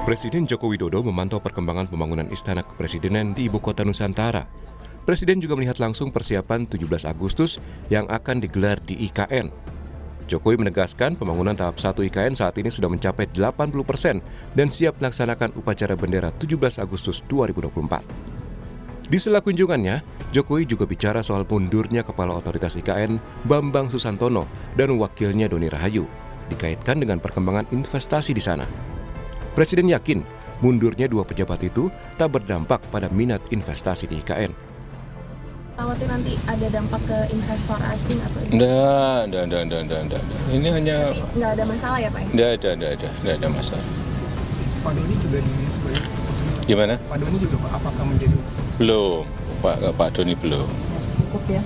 Presiden Joko Widodo memantau perkembangan pembangunan Istana Kepresidenan di Ibu Kota Nusantara. Presiden juga melihat langsung persiapan 17 Agustus yang akan digelar di IKN. Jokowi menegaskan pembangunan tahap 1 IKN saat ini sudah mencapai 80% dan siap melaksanakan upacara bendera 17 Agustus 2024. Di sela kunjungannya, Jokowi juga bicara soal mundurnya Kepala Otoritas IKN Bambang Susantono dan wakilnya Doni Rahayu, dikaitkan dengan perkembangan investasi di sana. Presiden yakin mundurnya dua pejabat itu tak berdampak pada minat investasi di IKN. Khawatir nanti ada dampak ke investor asing atau Enggak. Ini hanya nggak ada masalah ya Pak? enggak ada masalah. Pak Doni juga dinilai sebagai keputusan. Gimana? Pak Doni juga Pak, apakah menjadi Belum, Pak Doni belum. Cukup ya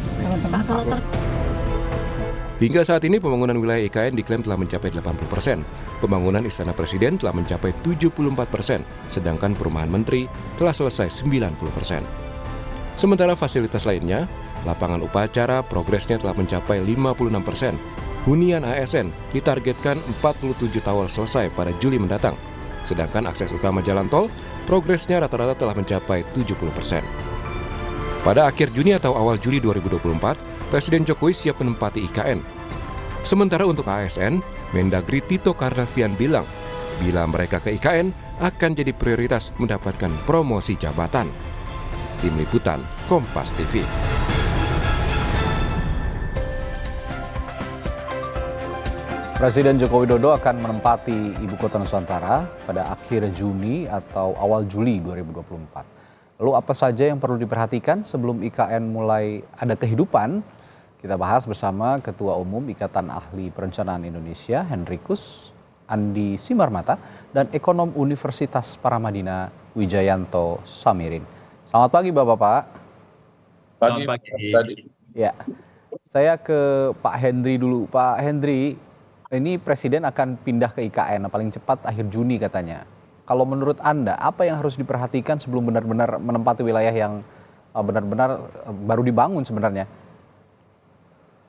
kalau Hingga saat ini pembangunan wilayah IKN diklaim telah mencapai 80%. Pembangunan Istana Presiden telah mencapai 74%, sedangkan perumahan menteri telah selesai 90%. Sementara fasilitas lainnya, lapangan upacara progresnya telah mencapai 56%. Hunian ASN ditargetkan 47 tower selesai pada Juli mendatang. Sedangkan akses utama jalan tol, progresnya rata-rata telah mencapai 70%. Pada akhir Juni atau awal Juli 2024, Presiden Jokowi siap menempati IKN. Sementara untuk ASN, Mendagri Tito Karnavian bilang, bila mereka ke IKN akan jadi prioritas mendapatkan promosi jabatan. Tim Liputan, Kompas TV. Presiden Joko Widodo akan menempati Ibu Kota Nusantara pada akhir Juni atau awal Juli 2024. Lalu apa saja yang perlu diperhatikan sebelum IKN mulai ada kehidupan? Kita bahas bersama Ketua Umum Ikatan Ahli Perencanaan Indonesia, Henrikus Andi Simarmata, dan Ekonom Universitas Paramadina, Wijayanto Samirin. Selamat pagi Bapak-Bapak. Pagi. Ya, saya ke Pak Hendri dulu. Pak Hendri, ini Presiden akan pindah ke IKN paling cepat akhir Juni katanya. Kalau menurut Anda, apa yang harus diperhatikan sebelum benar-benar menempati wilayah yang benar-benar baru dibangun sebenarnya?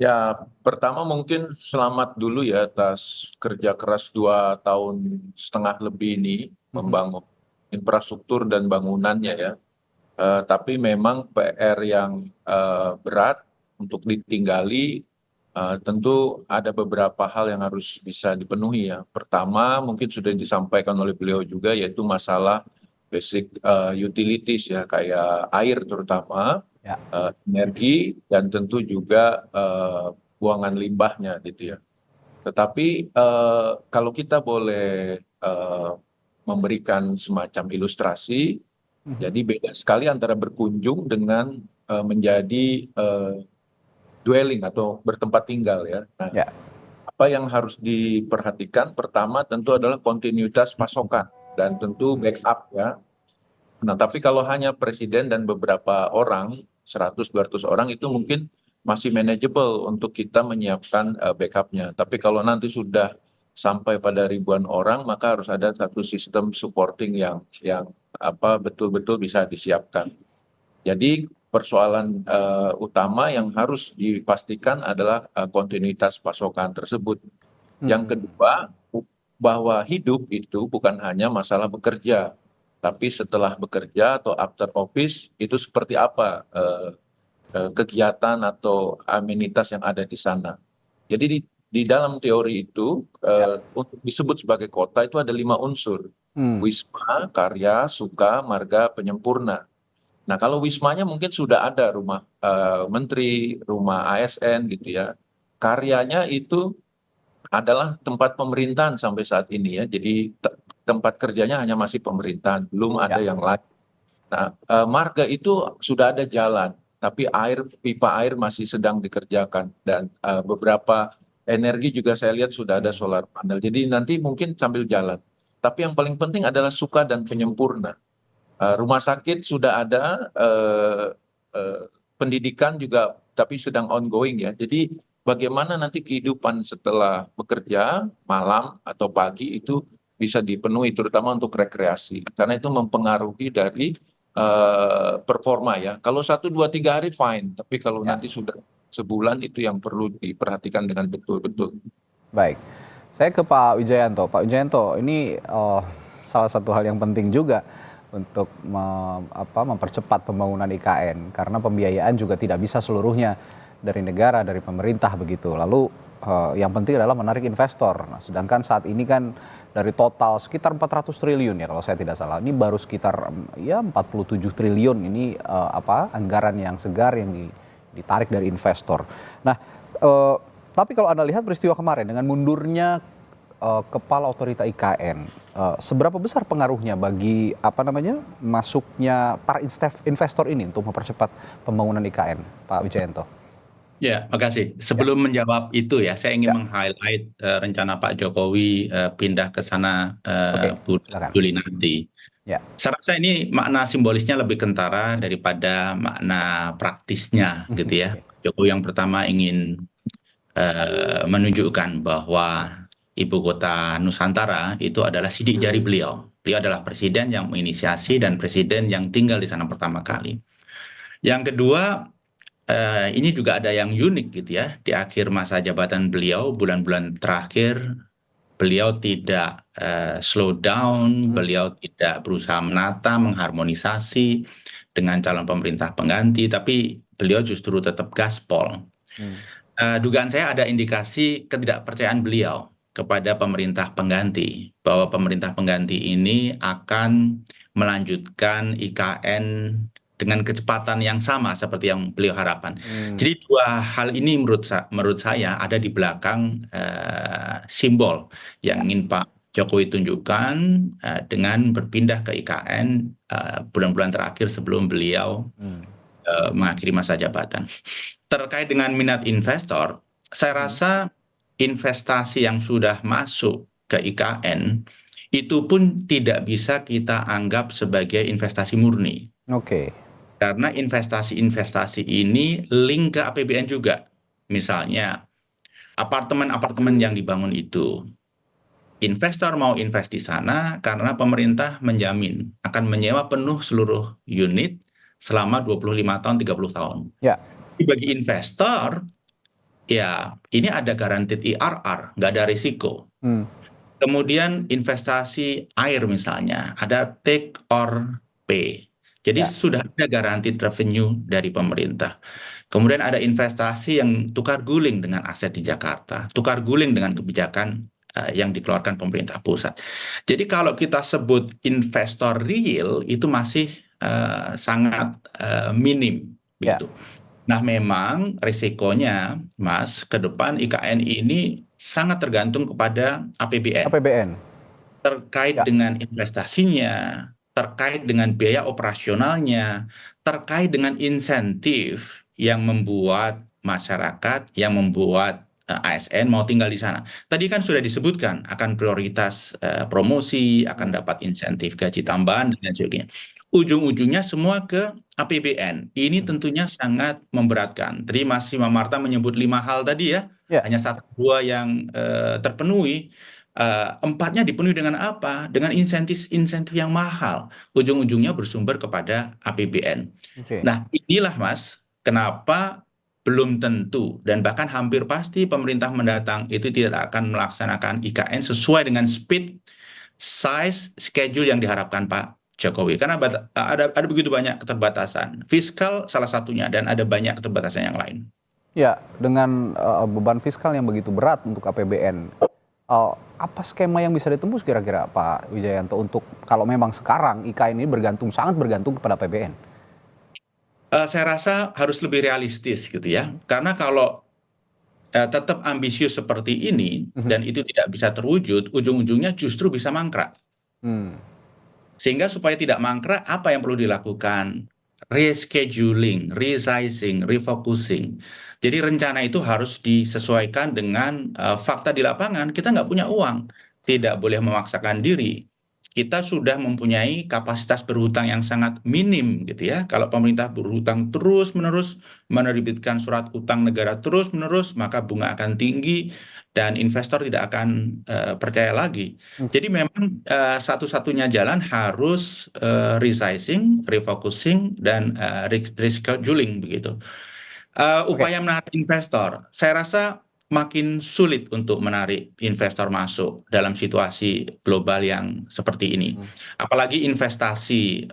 Ya, pertama mungkin selamat dulu ya atas kerja keras 2,5 tahun lebih ini membangun infrastruktur dan bangunannya ya. Tapi memang PR yang berat untuk ditinggali, tentu ada beberapa hal yang harus bisa dipenuhi ya. Pertama mungkin sudah disampaikan oleh beliau juga, yaitu masalah basic utilities ya, kayak air terutama, Ya. energi, dan tentu juga buangan limbahnya gitu ya. Tetapi kalau kita boleh memberikan semacam ilustrasi, jadi beda sekali antara berkunjung dengan menjadi dwelling atau bertempat tinggal ya. Nah, Ya. apa yang harus diperhatikan pertama tentu adalah kontinuitas pasokan dan tentu backup ya. Nah, tapi kalau hanya presiden dan beberapa orang, 100-200 orang itu mungkin masih manageable untuk kita menyiapkan backupnya. Tapi kalau nanti sudah sampai pada ribuan orang, maka harus ada satu sistem supporting yang betul-betul bisa disiapkan. Jadi persoalan utama yang harus dipastikan adalah kontinuitas pasokan tersebut. Yang kedua, bahwa hidup itu bukan hanya masalah bekerja, tapi setelah bekerja atau after office itu seperti apa kegiatan atau amenitas yang ada di sana. Jadi di dalam teori itu untuk disebut sebagai kota itu ada 5 unsur. Wisma, karya, suka, marga, penyempurna. Nah, kalau wismanya mungkin sudah ada rumah menteri, rumah ASN gitu ya. Karyanya itu adalah tempat pemerintahan sampai saat ini ya. Jadi tempat kerjanya hanya masih pemerintahan, belum ada yang lain. Nah, marga itu sudah ada jalan, tapi pipa air masih sedang dikerjakan, dan beberapa energi juga saya lihat sudah ada solar panel. Jadi nanti mungkin sambil jalan. Tapi yang paling penting adalah suka dan penyempurna. Rumah sakit sudah ada, pendidikan juga, tapi sedang ongoing ya. Jadi bagaimana nanti kehidupan setelah bekerja malam atau pagi itu bisa dipenuhi, terutama untuk rekreasi, karena itu mempengaruhi dari performa ya. Kalau 1, 2, 3 hari fine, tapi kalau nanti sudah sebulan itu yang perlu diperhatikan dengan betul-betul. Baik, saya ke Pak Wijayanto. Pak Wijayanto, ini salah satu hal yang penting juga untuk mempercepat pembangunan IKN, karena pembiayaan juga tidak bisa seluruhnya dari negara, dari pemerintah begitu. Lalu yang penting adalah menarik investor. Nah, sedangkan saat ini kan dari total sekitar 400 triliun ya kalau saya tidak salah, ini baru sekitar ya 47 triliun ini anggaran yang segar yang ditarik dari investor. Nah, tapi kalau Anda lihat peristiwa kemarin dengan mundurnya kepala otorita IKN, seberapa besar pengaruhnya bagi masuknya para investor ini untuk mempercepat pembangunan IKN, Pak Wijayanto? Ya, makasih. Sebelum menjawab itu ya, saya ingin meng-highlight rencana Pak Jokowi pindah ke sana bulan Juli nanti. Ya. Saya rasa ini makna simbolisnya lebih kentara daripada makna praktisnya, gitu ya. Jokowi yang pertama ingin menunjukkan bahwa ibu kota Nusantara itu adalah sidik jari beliau. Beliau adalah presiden yang menginisiasi dan presiden yang tinggal di sana pertama kali. Yang kedua, ini juga ada yang unik gitu ya. Di akhir masa jabatan beliau, bulan-bulan terakhir, beliau tidak slow down, beliau tidak berusaha menata, mengharmonisasi dengan calon pemerintah pengganti, tapi beliau justru tetap gaspol. Dugaan saya ada indikasi ketidakpercayaan beliau kepada pemerintah pengganti, bahwa pemerintah pengganti ini akan melanjutkan IKN dengan kecepatan yang sama seperti yang beliau harapkan. Jadi dua hal ini menurut saya ada di belakang simbol yang ingin Pak Jokowi tunjukkan dengan berpindah ke IKN bulan-bulan terakhir sebelum beliau mengakhiri masa jabatan. Terkait dengan minat investor, saya rasa investasi yang sudah masuk ke IKN itu pun tidak bisa kita anggap sebagai investasi murni. Oke. Karena investasi-investasi ini link ke APBN juga. Misalnya, apartemen-apartemen yang dibangun itu, investor mau invest di sana karena pemerintah menjamin akan menyewa penuh seluruh unit selama 25 tahun, 30 tahun. Ya. Bagi investor, ya ini ada guaranteed IRR, nggak ada risiko. Kemudian investasi air misalnya, ada take or pay. Jadi sudah ada guaranteed revenue dari pemerintah. Kemudian ada investasi yang tukar guling dengan aset di Jakarta, tukar guling dengan kebijakan yang dikeluarkan pemerintah pusat. Jadi kalau kita sebut investor real itu masih sangat minim, gitu. Nah, memang risikonya, Mas, ke depan IKN ini sangat tergantung kepada APBN. Terkait dengan investasinya, terkait dengan biaya operasionalnya, terkait dengan insentif yang membuat masyarakat, yang membuat ASN mau tinggal di sana. Tadi kan sudah disebutkan akan prioritas promosi, akan dapat insentif gaji tambahan, dan sebagainya. Ujung-ujungnya semua ke APBN. Ini tentunya sangat memberatkan. Tadi Mas Simamarta menyebut 5 hal tadi ya, hanya 1-2 yang terpenuhi. 4-nya dipenuhi dengan apa? Dengan insentif yang mahal. Ujung-ujungnya bersumber kepada APBN. Nah, inilah Mas, kenapa belum tentu dan bahkan hampir pasti pemerintah mendatang itu tidak akan melaksanakan IKN sesuai dengan speed, size, schedule yang diharapkan Pak Jokowi. Karena ada begitu banyak keterbatasan. Fiskal salah satunya dan ada banyak keterbatasan yang lain. Ya, dengan beban fiskal yang begitu berat untuk APBN, apa skema yang bisa ditembus kira-kira Pak Wijayanto untuk kalau memang sekarang IKN ini sangat bergantung kepada APBN? Saya rasa harus lebih realistis gitu ya. Karena kalau tetap ambisius seperti ini dan itu tidak bisa terwujud, ujung-ujungnya justru bisa mangkrak. Sehingga supaya tidak mangkrak, apa yang perlu dilakukan? Rescheduling, resizing, refocusing. Jadi rencana itu harus disesuaikan dengan fakta di lapangan. Kita nggak punya uang, tidak boleh memaksakan diri. Kita sudah mempunyai kapasitas berhutang yang sangat minim, gitu ya. Kalau pemerintah berhutang terus-menerus, menerbitkan surat utang negara terus-menerus, maka bunga akan tinggi dan investor tidak akan percaya lagi. Jadi memang satu-satunya jalan harus resizing, refocusing, dan rescheduling begitu. Upaya menarik investor, saya rasa makin sulit untuk menarik investor masuk dalam situasi global yang seperti ini. Apalagi investasi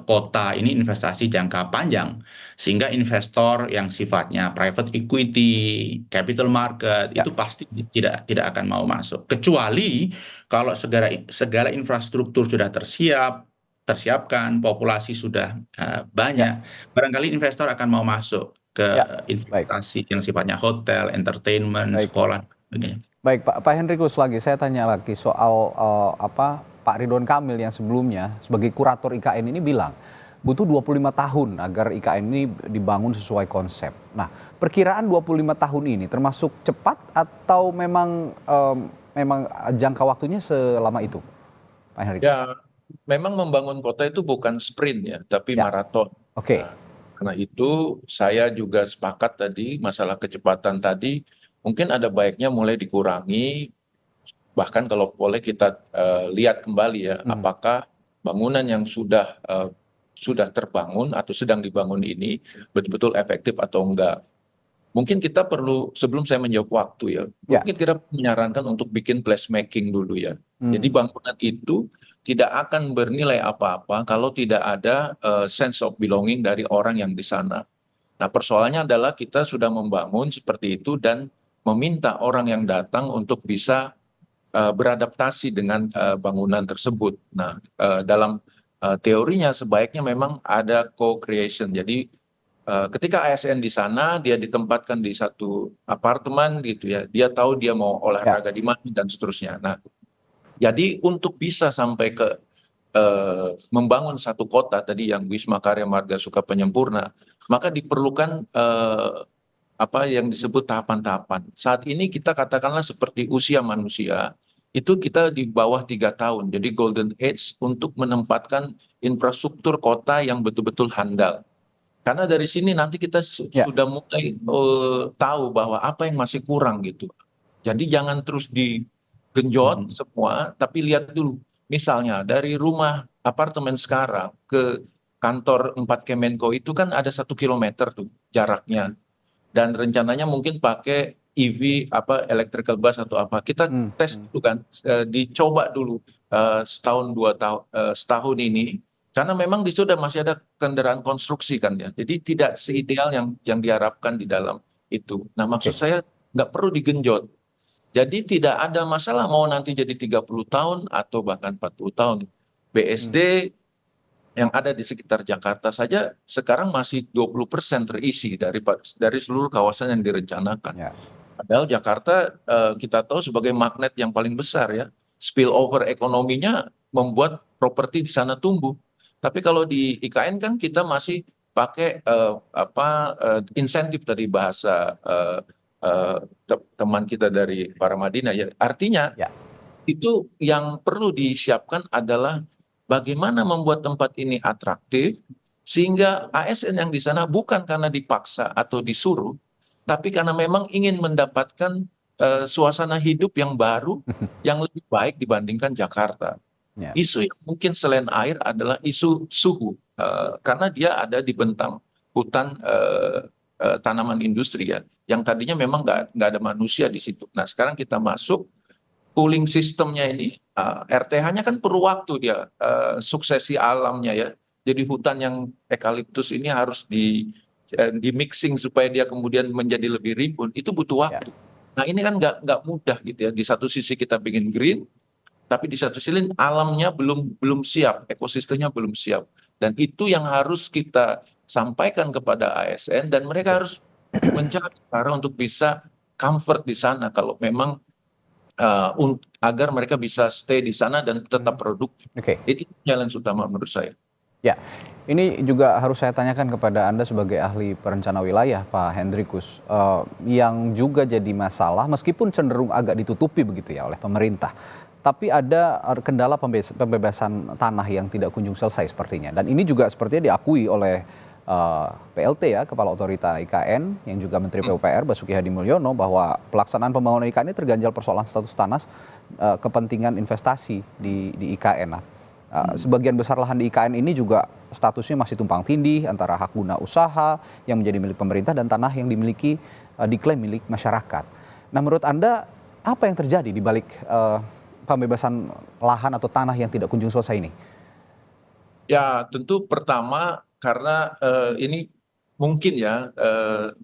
kota ini investasi jangka panjang, sehingga investor yang sifatnya private equity, capital market itu pasti tidak akan mau masuk. Kecuali kalau segala infrastruktur sudah tersiapkan, populasi sudah banyak, barangkali investor akan mau masuk ke investasi yang sifatnya hotel, entertainment, sekolah. Baik, Pak Hendrikus, saya tanya lagi soal Pak Ridwan Kamil yang sebelumnya sebagai kurator IKN ini bilang butuh 25 tahun agar IKN ini dibangun sesuai konsep. Nah, perkiraan 25 tahun ini termasuk cepat atau memang jangka waktunya selama itu, Pak Hendrikus? Ya, memang membangun kota itu bukan sprint ya, tapi maraton. Oke. Karena itu saya juga sepakat tadi masalah kecepatan tadi mungkin ada baiknya mulai dikurangi, bahkan kalau boleh kita lihat kembali ya apakah bangunan yang sudah terbangun atau sedang dibangun ini betul-betul efektif atau enggak. Mungkin kita perlu, sebelum saya menjawab waktu ya, mungkin kita menyarankan untuk bikin placemaking dulu ya. Jadi bangunan itu tidak akan bernilai apa-apa kalau tidak ada sense of belonging dari orang yang di sana. Nah, persoalannya adalah kita sudah membangun seperti itu dan meminta orang yang datang untuk bisa beradaptasi dengan bangunan tersebut. Nah, dalam teorinya sebaiknya memang ada co-creation. Jadi ketika ASN di sana, dia ditempatkan di satu apartemen gitu ya, dia tahu dia mau olahraga di mana dan seterusnya. Nah, jadi untuk bisa sampai ke membangun satu kota tadi yang Wisma Karya Marga Suka Penyempurna, maka diperlukan apa yang disebut tahapan-tahapan. Saat ini kita katakanlah seperti usia manusia, itu kita di bawah 3 tahun. Jadi golden age untuk menempatkan infrastruktur kota yang betul-betul handal. Karena dari sini nanti kita sudah mulai tahu bahwa apa yang masih kurang gitu. Jadi jangan terus digenjot semua, tapi lihat dulu. Misalnya dari rumah apartemen sekarang ke kantor 4 Kemenko itu kan ada 1 kilometer tuh jaraknya. Dan rencananya mungkin pakai EV, electrical bus atau apa. Kita tes dulu kan, dicoba dulu setahun ini. Karena memang di situ masih ada kendaraan konstruksi kan ya. Jadi tidak seideal yang diharapkan di dalam itu. Nah, maksud saya nggak perlu digenjot. Jadi tidak ada masalah mau nanti jadi 30 tahun atau bahkan 40 tahun. BSD yang ada di sekitar Jakarta saja sekarang masih 20% terisi dari seluruh kawasan yang direncanakan. Padahal Jakarta kita tahu sebagai magnet yang paling besar ya. Spillover ekonominya membuat properti di sana tumbuh. Tapi kalau di IKN kan kita masih pakai insentif dari bahasa teman kita dari Paramadina ya. Artinya itu yang perlu disiapkan adalah bagaimana membuat tempat ini atraktif sehingga ASN yang di sana bukan karena dipaksa atau disuruh, tapi karena memang ingin mendapatkan suasana hidup yang baru yang lebih baik dibandingkan Jakarta. Isu yang mungkin selain air adalah isu suhu, karena dia ada di bentang hutan tanaman industri ya, yang tadinya memang nggak ada manusia di situ. Nah sekarang kita masuk cooling sistemnya ini, RTH-nya kan perlu waktu dia, suksesi alamnya ya. Jadi hutan yang eukaliptus ini harus di mixing supaya dia kemudian menjadi lebih rimbun, itu butuh waktu. Nah ini kan nggak mudah gitu ya. Di satu sisi kita ingin green, tapi di satu sisi alamnya belum siap, ekosistemnya belum siap. Dan itu yang harus kita sampaikan kepada ASN dan mereka harus mencari cara untuk bisa comfort di sana kalau memang agar mereka bisa stay di sana dan tetap produktif. Itu challenge utama menurut saya. Ya, ini juga harus saya tanyakan kepada Anda sebagai ahli perencana wilayah, Pak Hendrikus, yang juga jadi masalah meskipun cenderung agak ditutupi begitu ya oleh pemerintah. Tapi ada kendala pembebasan tanah yang tidak kunjung selesai sepertinya. Dan ini juga sepertinya diakui oleh PLT ya, Kepala Otorita IKN, yang juga Menteri PUPR Basuki Hadi Mulyono, bahwa pelaksanaan pembangunan IKN ini terganjal persoalan status tanah kepentingan investasi di IKN. Sebagian besar lahan di IKN ini juga statusnya masih tumpang tindih antara hak guna usaha yang menjadi milik pemerintah dan tanah yang dimiliki diklaim milik masyarakat. Nah, menurut Anda apa yang terjadi di balik pembebasan lahan atau tanah yang tidak kunjung selesai ini? Ya, tentu pertama karena ini mungkin ya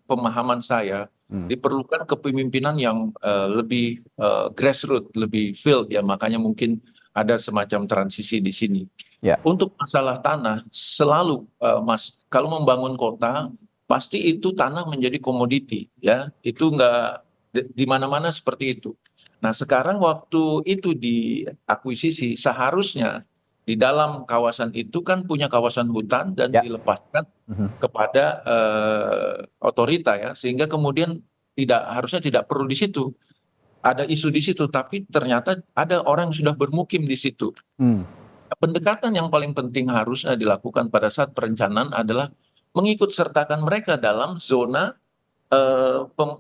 pemahaman saya diperlukan kepemimpinan yang lebih grassroots, lebih field ya, makanya mungkin ada semacam transisi di sini. Ya. Untuk masalah tanah selalu Mas, kalau membangun kota pasti itu tanah menjadi komoditi ya, itu nggak di mana-mana seperti itu. Nah sekarang waktu itu diakuisisi seharusnya di dalam kawasan itu kan punya kawasan hutan dan Ya. dilepaskan kepada otorita ya, sehingga kemudian harusnya tidak perlu di situ ada isu di situ, tapi ternyata ada orang yang sudah bermukim di situ. Pendekatan yang paling penting harusnya dilakukan pada saat perencanaan adalah mengikut sertakan mereka dalam zona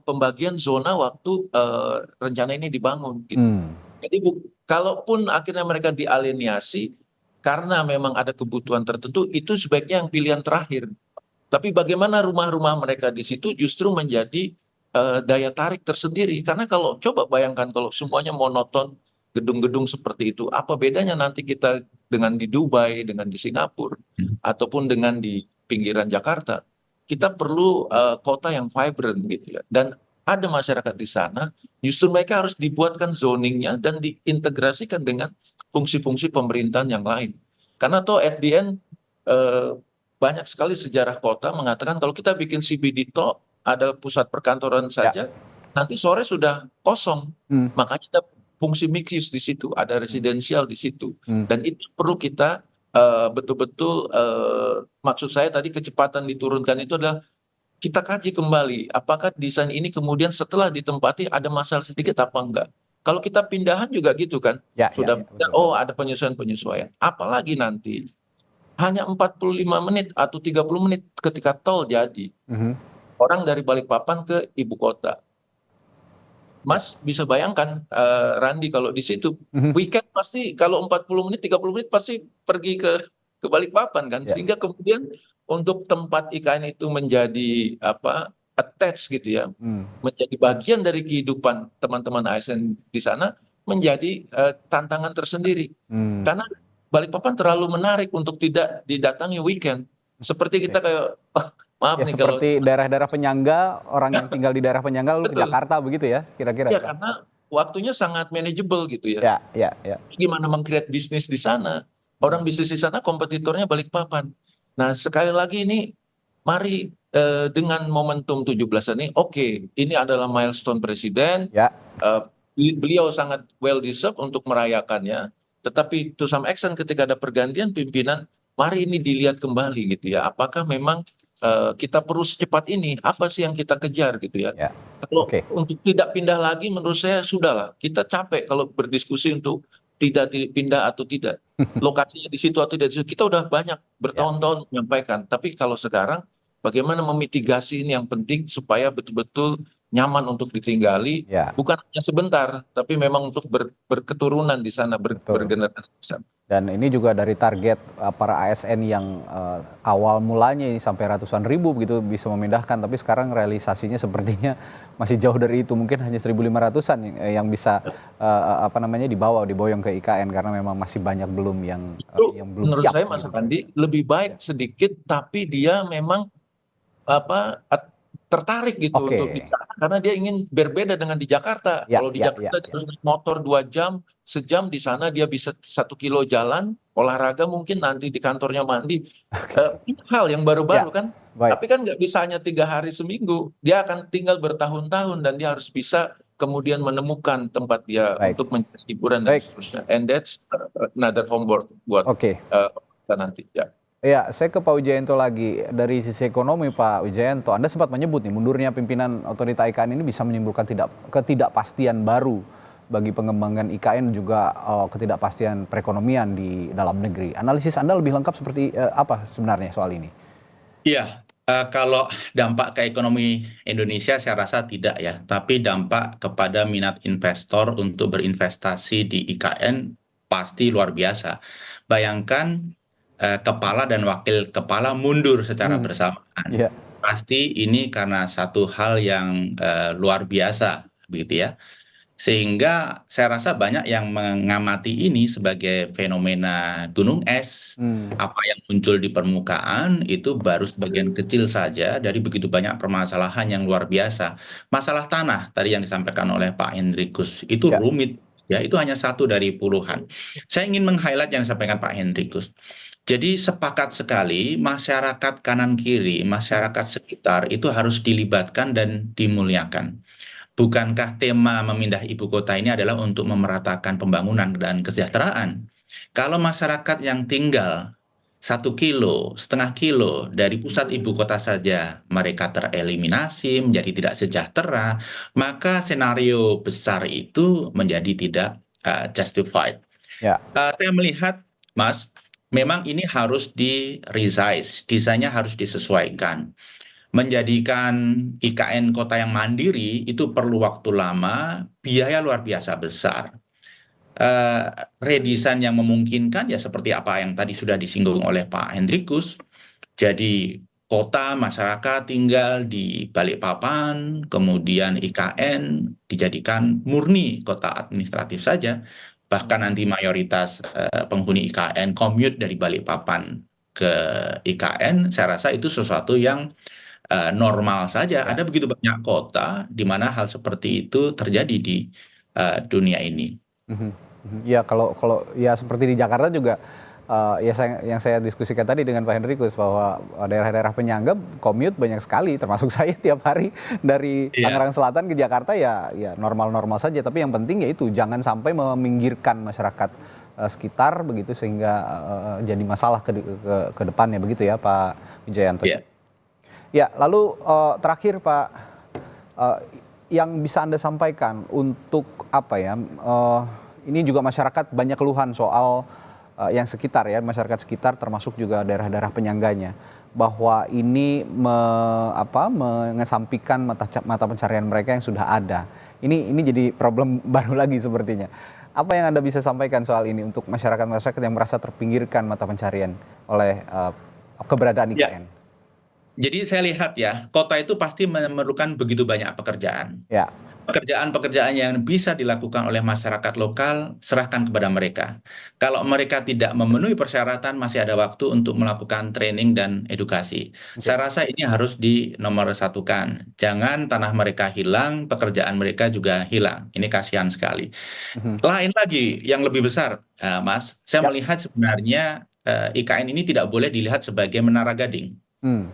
pembagian zona waktu rencana ini dibangun. Gitu. Jadi kalaupun akhirnya mereka dialienasi karena memang ada kebutuhan tertentu, itu sebaiknya yang pilihan terakhir. Tapi bagaimana rumah-rumah mereka di situ justru menjadi daya tarik tersendiri. Karena kalau coba bayangkan kalau semuanya monoton, gedung-gedung seperti itu, apa bedanya nanti kita dengan di Dubai, dengan di Singapura, ataupun dengan di pinggiran Jakarta? Kita perlu kota yang vibrant gitu ya. Dan ada masyarakat di sana, justru mereka harus dibuatkan zoningnya dan diintegrasikan dengan fungsi-fungsi pemerintahan yang lain. Karena toh at the end banyak sekali sejarah kota mengatakan kalau kita bikin CBD toh ada pusat perkantoran saja, nanti sore sudah kosong. Makanya ada fungsi mixed di situ, ada residensial di situ, dan itu perlu kita betul-betul maksud saya tadi kecepatan diturunkan itu adalah kita kaji kembali apakah desain ini kemudian setelah ditempati ada masalah sedikit apa enggak. Kalau kita pindahan juga gitu kan, sudah oh ada penyesuaian. Apalagi nanti hanya 45 menit atau 30 menit ketika tol jadi. Orang dari Balikpapan ke ibu kota. Mas bisa bayangkan Randi kalau di situ weekend pasti kalau 40 menit 30 menit pasti pergi ke Balikpapan kan, sehingga kemudian untuk tempat IKN itu menjadi attach gitu ya, menjadi bagian dari kehidupan teman-teman ASN di sana menjadi tantangan tersendiri. Karena Balikpapan terlalu menarik untuk tidak didatangi weekend. Seperti kita kayak maaf ya, nih seperti kalau daerah-daerah penyangga, orang yang tinggal di daerah penyangga lalu ke Jakarta begitu ya, kira-kira. ya karena waktunya sangat manageable gitu ya. Terus gimana meng-create bisnis di sana? Orang bisnis di sana kompetitornya Balikpapan. Nah sekali lagi ini mari dengan momentum 17 ini, oke, ini adalah milestone presiden. Beliau sangat well deserved untuk merayakannya. Tetapi to some extent ketika ada pergantian pimpinan, mari ini dilihat kembali gitu ya. Apakah memang kita perlu secepat ini? Apa sih yang kita kejar gitu ya? Kalau untuk tidak pindah lagi, menurut saya sudahlah. Kita capek kalau berdiskusi untuk tidak pindah atau tidak. Lokasinya di situ atau tidak di situ. Kita udah banyak bertahun-tahun menyampaikan. Tapi kalau sekarang, bagaimana memitigasi ini yang penting supaya betul-betul nyaman untuk ditinggali, bukan hanya sebentar, tapi memang untuk berketurunan di sana, bergenerasi besar. Dan ini juga dari target para ASN yang awal mulanya ini sampai ratusan ribu begitu bisa memindahkan, tapi sekarang realisasinya sepertinya masih jauh dari itu, mungkin hanya 1.500-an yang bisa diboyong ke IKN karena memang masih banyak belum yang belum menurut siap. Saya Mas Andi lebih baik sedikit, tapi dia memang tertarik gitu untuk di sana, karena dia ingin berbeda dengan di Jakarta. Kalau di Jakarta dia harus motor 2 jam, sejam di sana dia bisa 1 kilo jalan, olahraga mungkin nanti di kantornya mandi. Itu hal yang baru-baru kan. Tapi kan nggak bisa hanya 3 hari seminggu. Dia akan tinggal bertahun-tahun dan dia harus bisa kemudian menemukan tempat dia untuk mencari hiburan dan seterusnya. And that's another homework buat kita nanti. Ya, saya ke Pak Wijayanto lagi. Dari sisi ekonomi Pak Wijayanto, Anda sempat menyebut nih mundurnya pimpinan otorita IKN ini bisa menimbulkan ketidakpastian baru bagi pengembangan IKN juga ketidakpastian perekonomian di dalam negeri. Analisis Anda lebih lengkap seperti apa sebenarnya soal ini? Iya, kalau dampak ke ekonomi Indonesia saya rasa tidak ya, tapi dampak kepada minat investor untuk berinvestasi di IKN pasti luar biasa. Bayangkan kepala dan wakil kepala mundur secara bersamaan. Pasti ini karena satu hal yang luar biasa begitu ya. Sehingga saya rasa banyak yang mengamati ini sebagai fenomena gunung es. Apa yang muncul di permukaan itu baru sebagian kecil saja dari begitu banyak permasalahan yang luar biasa. Masalah tanah tadi yang disampaikan oleh Pak Hendrikus itu Ya. rumit, ya itu hanya satu dari puluhan. Saya ingin meng-highlight yang disampaikan Pak Hendrikus. Jadi sepakat sekali masyarakat kanan kiri, masyarakat sekitar itu harus dilibatkan dan dimuliakan. Bukankah tema memindah ibu kota ini adalah untuk memeratakan pembangunan dan kesejahteraan? Kalau masyarakat yang tinggal 1,5 kilo dari pusat ibu kota saja mereka tereliminasi menjadi tidak sejahtera, maka senario besar itu menjadi tidak justified. Ya. Saya melihat, Mas, memang ini harus di-resize, desainnya harus disesuaikan. Menjadikan IKN kota yang mandiri itu perlu waktu lama, biaya luar biasa besar. Redesign yang memungkinkan ya seperti apa yang tadi sudah disinggung oleh Pak Hendrikus. Jadi kota masyarakat tinggal di Balikpapan, kemudian IKN dijadikan murni kota administratif saja. Bahkan nanti mayoritas penghuni IKN commute dari Balikpapan ke IKN, saya rasa itu sesuatu yang normal saja. Ada begitu banyak kota di mana hal seperti itu terjadi di dunia ini. Ya kalau ya seperti di Jakarta juga ya yang saya diskusikan tadi dengan Pak Hendrikus bahwa daerah-daerah penyangga commute banyak sekali, termasuk saya tiap hari dari Tangerang Selatan ke Jakarta ya normal-normal saja. Tapi yang penting ya itu jangan sampai meminggirkan masyarakat sekitar begitu sehingga jadi masalah ke depannya begitu ya Pak Wijayanto. Ya, lalu terakhir Pak, yang bisa Anda sampaikan untuk apa ya, ini juga masyarakat banyak keluhan soal yang sekitar ya, masyarakat sekitar termasuk juga daerah-daerah penyangganya, bahwa ini mengesampingkan mata pencarian mereka yang sudah ada. Ini jadi problem baru lagi sepertinya. Apa yang Anda bisa sampaikan soal ini untuk masyarakat-masyarakat yang merasa terpinggirkan mata pencarian oleh keberadaan IKN? Ya. Jadi saya lihat ya, kota itu pasti memerlukan begitu banyak pekerjaan. Ya. Pekerjaan-pekerjaan yang bisa dilakukan oleh masyarakat lokal, serahkan kepada mereka. Kalau mereka tidak memenuhi persyaratan, masih ada waktu untuk melakukan training dan edukasi. Saya rasa ini harus dinomorsatukan. Jangan tanah mereka hilang, pekerjaan mereka juga hilang. Ini kasihan sekali. Lain lagi, yang lebih besar, Mas, saya melihat sebenarnya IKN ini tidak boleh dilihat sebagai Menara Gading.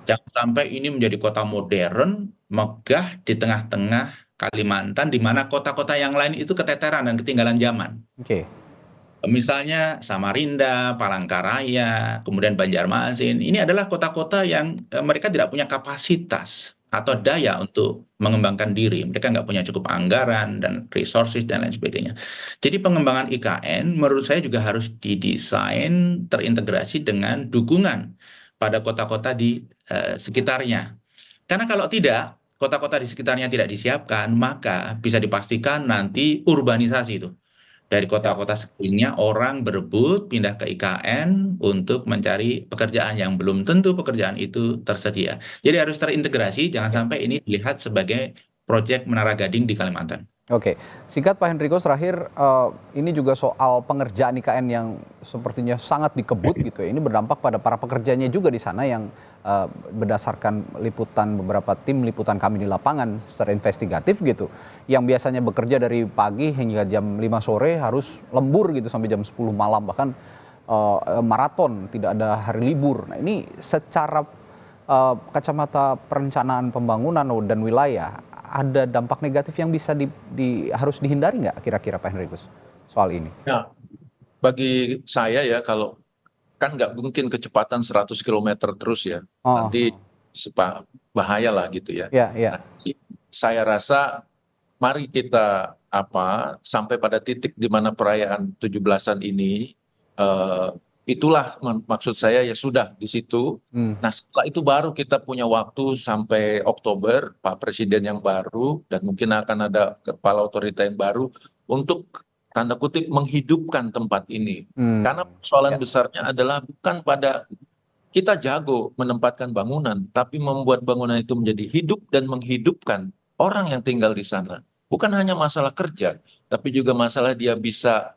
Jangan sampai ini menjadi kota modern, megah di tengah-tengah Kalimantan, di mana kota-kota yang lain itu keteteran dan ketinggalan zaman. Misalnya Samarinda, Palangkaraya, kemudian Banjarmasin. Ini adalah kota-kota yang mereka tidak punya kapasitas atau daya untuk mengembangkan diri. Mereka nggak punya cukup anggaran dan resources dan lain sebagainya. Jadi pengembangan IKN menurut saya juga harus didesain terintegrasi dengan dukungan pada kota-kota di sekitarnya. Karena kalau tidak, kota-kota di sekitarnya tidak disiapkan, maka bisa dipastikan nanti urbanisasi itu. Dari kota-kota sekelilingnya orang berebut pindah ke IKN untuk mencari pekerjaan yang belum tentu pekerjaan itu tersedia. Jadi harus terintegrasi, jangan sampai ini dilihat sebagai proyek Menara Gading di Kalimantan. Oke, singkat Pak Hendrikus terakhir, ini juga soal pengerjaan IKN yang sepertinya sangat dikebut gitu ya. Ini berdampak pada para pekerjanya juga di sana yang berdasarkan liputan beberapa tim liputan kami di lapangan secara investigatif gitu, yang biasanya bekerja dari pagi hingga jam 5 sore harus lembur gitu sampai jam 10 malam, bahkan maraton, tidak ada hari libur. Nah ini secara kacamata perencanaan pembangunan dan wilayah, ada dampak negatif yang bisa harus dihindari nggak kira-kira Pak Hendrikus soal ini? Nah, bagi saya ya, kalau kan nggak mungkin kecepatan 100 km terus ya, nanti bahaya lah gitu ya. Nah, saya rasa mari kita sampai pada titik di mana perayaan 17-an ini, itulah maksud saya ya sudah di situ. Nah setelah itu baru kita punya waktu sampai Oktober, Pak Presiden yang baru dan mungkin akan ada kepala otorita yang baru untuk tanda kutip menghidupkan tempat ini. Karena persoalan besarnya adalah bukan pada kita jago menempatkan bangunan, tapi membuat bangunan itu menjadi hidup dan menghidupkan orang yang tinggal di sana. bukan hanya masalah kerja, tapi juga masalah dia bisa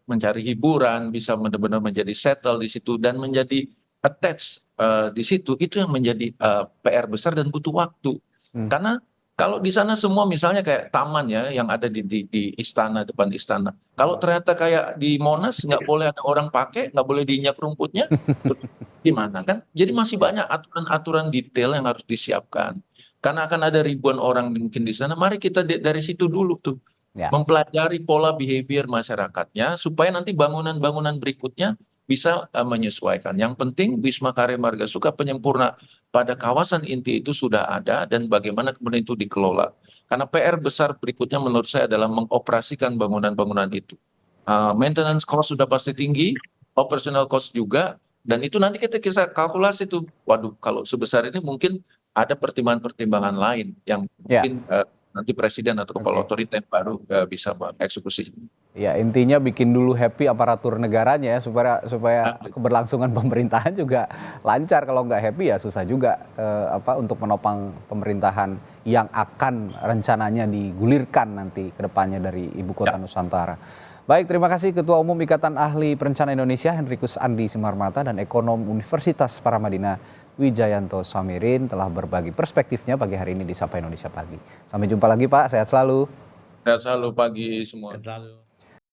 mencari hiburan, bisa benar-benar menjadi settle di situ dan menjadi attach di situ. Itu yang menjadi PR besar dan butuh waktu. Karena kalau di sana semua misalnya kayak taman ya yang ada di istana, depan istana. Kalau ternyata kayak di Monas nggak boleh ada orang pakai, nggak boleh diinjak rumputnya, terus gimana kan? Jadi masih banyak aturan-aturan detail yang harus disiapkan. Karena akan ada ribuan orang mungkin di sana. Mari kita dari situ dulu tuh. Ya. Mempelajari pola behavior masyarakatnya supaya nanti bangunan-bangunan berikutnya bisa menyesuaikan. Yang penting Wisma Karya Margasuka penyempurna pada kawasan inti itu sudah ada dan bagaimana kemudian itu dikelola. Karena PR besar berikutnya menurut saya adalah mengoperasikan bangunan-bangunan itu. Maintenance cost sudah pasti tinggi, operational cost juga, dan itu nanti kita kalkulasi tuh. Waduh, kalau sebesar ini mungkin ada pertimbangan-pertimbangan lain yang mungkin nanti presiden atau kepala otorita yang baru bisa mengeksekusi. Ya, intinya bikin dulu happy aparatur negaranya ya, supaya keberlangsungan pemerintahan juga lancar. Kalau nggak happy ya susah juga untuk menopang pemerintahan yang akan rencananya digulirkan nanti ke depannya dari Ibu Kota Nusantara. Baik, terima kasih Ketua Umum Ikatan Ahli Perencana Indonesia Henrikus Andi Simarmata dan Ekonom Universitas Paramadina Wijayanto Samirin telah berbagi perspektifnya pagi hari ini di Sapa Indonesia Pagi. Sampai jumpa lagi Pak, sehat selalu. Sehat selalu pagi semua. Selalu.